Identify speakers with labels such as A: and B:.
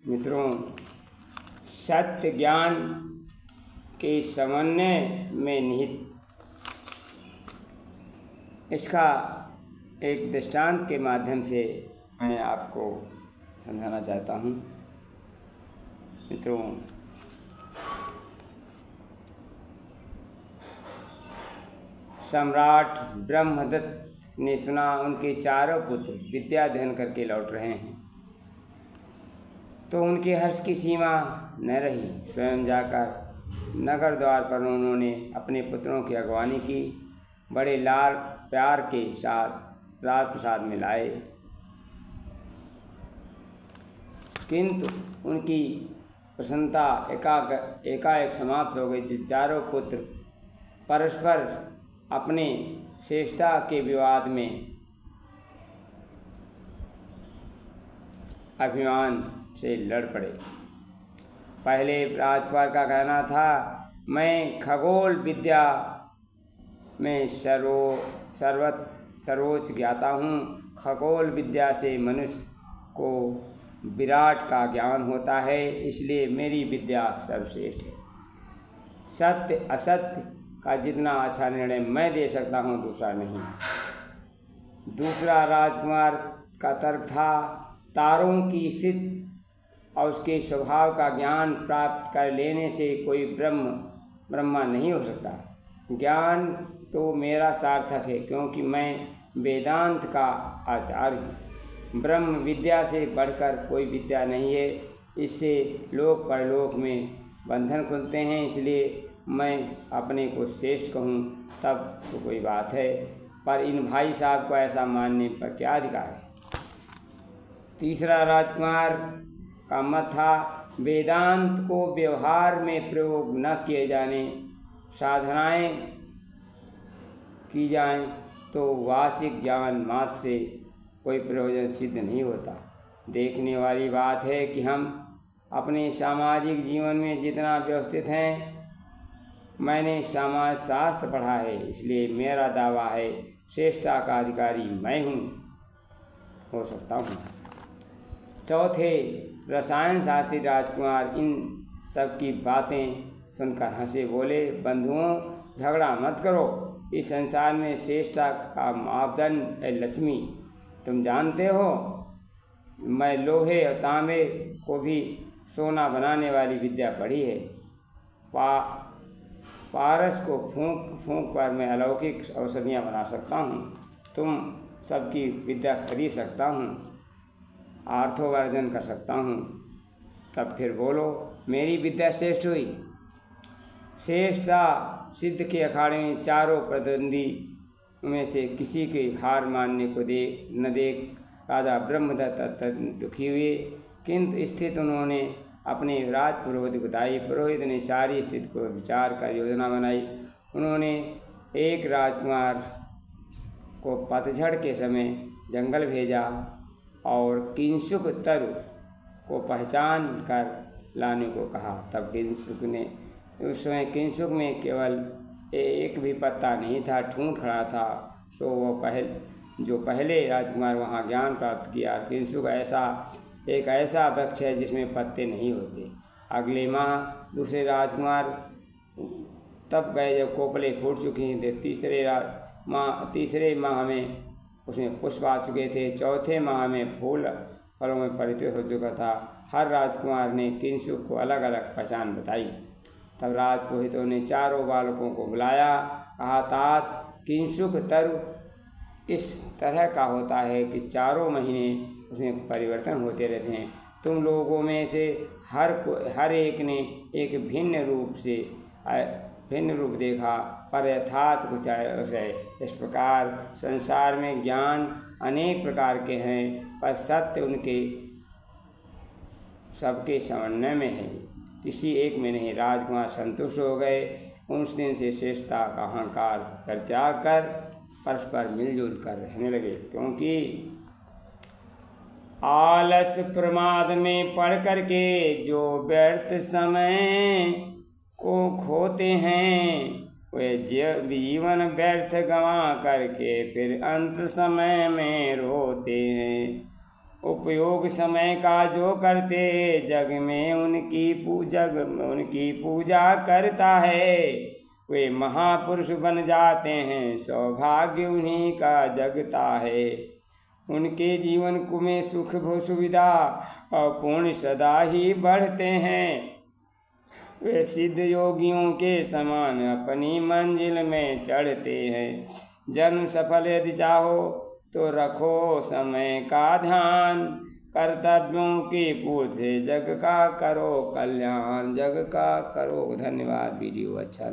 A: मित्रों, सत्य ज्ञान के समन्वय में निहित इसका एक दृष्टांत के माध्यम से मैं आपको समझाना चाहता हूँ। मित्रों, सम्राट ब्रह्मदत्त ने सुना उनके चारों पुत्र विद्या अध्ययन करके लौट रहे हैं, तो उनके हर्ष की सीमा न रही। स्वयं जाकर नगर द्वार पर उन्होंने अपने पुत्रों की अगवानी की। बड़े लाल प्यार के साथ राज प्रसाद में लाए, किंतु उनकी प्रसन्नता एकाएक समाप्त हो गई। जिस चारों पुत्र परस्पर अपने श्रेष्ठता के विवाद में अभिमान से लड़ पड़े। पहले राजकुमार का कहना था, मैं खगोल विद्या में सर्वोच्च ज्ञाता हूँ। खगोल विद्या से मनुष्य को विराट का ज्ञान होता है, इसलिए मेरी विद्या सर्वश्रेष्ठ है। सत्य असत्य का जितना अच्छा निर्णय मैं दे सकता हूँ, दूसरा नहीं। दूसरा राजकुमार का तर्क था, तारों की स्थिति और उसके स्वभाव का ज्ञान प्राप्त कर लेने से कोई ब्रह्मा नहीं हो सकता। ज्ञान तो मेरा सार्थक है, क्योंकि मैं वेदांत का आचार्य हूँ। ब्रह्म विद्या से बढ़कर कोई विद्या नहीं है। इससे लोक परलोक में बंधन खुलते हैं, इसलिए मैं अपने को श्रेष्ठ कहूँ तब तो कोई बात है, पर इन भाई साहब को ऐसा मानने पर क्या अधिकार है। तीसरा राजकुमार का मत था, वेदांत को व्यवहार में प्रयोग न किए जाने, साधनाएं की जाएं तो वाचिक ज्ञान मात्र से कोई प्रयोजन सिद्ध नहीं होता। देखने वाली बात है कि हम अपने सामाजिक जीवन में जितना व्यवस्थित हैं, मैंने समाज शास्त्र पढ़ा है, इसलिए मेरा दावा है श्रेष्ठता का अधिकारी मैं हो सकता हूँ। चौथे रसायन शास्त्री राजकुमार इन सब की बातें सुनकर हंसे, बोले, बंधुओं, झगड़ा मत करो। इस संसार में श्रेष्ठता का मापदंड है लक्ष्मी। तुम जानते हो, मैं लोहे और तांबे को भी सोना बनाने वाली विद्या पढ़ी है। पारस को फूंक कर मैं अलौकिक औषधियाँ बना सकता हूँ। तुम सबकी विद्या खरीद सकता हूँ, अर्थोपार्जन कर सकता हूँ। तब फिर बोलो, मेरी विद्या श्रेष्ठ हुई। श्रेष्ठता सिद्ध के अखाड़े में चारों प्रतिद्वंदी में से किसी के हार मानने को न देख राजा ब्रह्मदत्त दुखी हुए, किंतु स्थित उन्होंने अपने राज पुरोहित को बताई। पुरोहित ने सारी स्थिति को विचार कर योजना बनाई। उन्होंने एक राजकुमार को पतझड़ के समय जंगल भेजा और किंशुक तरु को पहचान कर लाने को कहा। तब किंशुक ने, उस समय किंशुक में केवल एक भी पत्ता नहीं था, ठूंठ खड़ा था। सो वो पहले राजकुमार वहाँ ज्ञान प्राप्त किया। किंशुक एक ऐसा वृक्ष है जिसमें पत्ते नहीं होते। अगले माह दूसरे राजकुमार तब गए जब कोपले फूट चुकी थी। तीसरे माह में उसमें पुष्प आ चुके थे। चौथे माह में फलों में परिवर्तित हो चुका था। हर राजकुमार ने किंशुक को अलग अलग पहचान बताई। तब राजपुरोहितों ने चारों बालकों को बुलाया, कहा, तात, किंशुक तरु इस तरह का होता है कि चारों महीने उसमें परिवर्तन होते रहते हैं। तुम लोगों में से हर एक ने एक भिन्न रूप देखा, पर यथार्थ कुछ है। इस प्रकार संसार में ज्ञान अनेक प्रकार के हैं, पर सत्य उनके सबके समन्वय में है, किसी एक में नहीं। राजकुमार संतुष्ट हो गए। उस दिन से श्रेष्ठता का अहंकार परित्याग कर परस्पर मिलजुल कर रहने लगे, क्योंकि आलस प्रमाद में पड़ करके जो व्यर्थ समय को खोते हैं, वे जीवन व्यर्थ गंवा करके फिर अंत समय में रोते हैं। उपयोग समय का जो करते, जग में उनकी पूजा करता है। वे महापुरुष बन जाते हैं, सौभाग्य उन्हीं का जगता है। उनके जीवन में सुख सुविधा और पुण्य सदा ही बढ़ते हैं। वे सिद्ध योगियों के समान अपनी मंजिल में चढ़ते हैं। जन्म सफल यदि चाहो तो रखो समय का ध्यान, कर्तव्यों की पूछ से जग का करो कल्याण, जग का करो। धन्यवाद। वीडियो अच्छा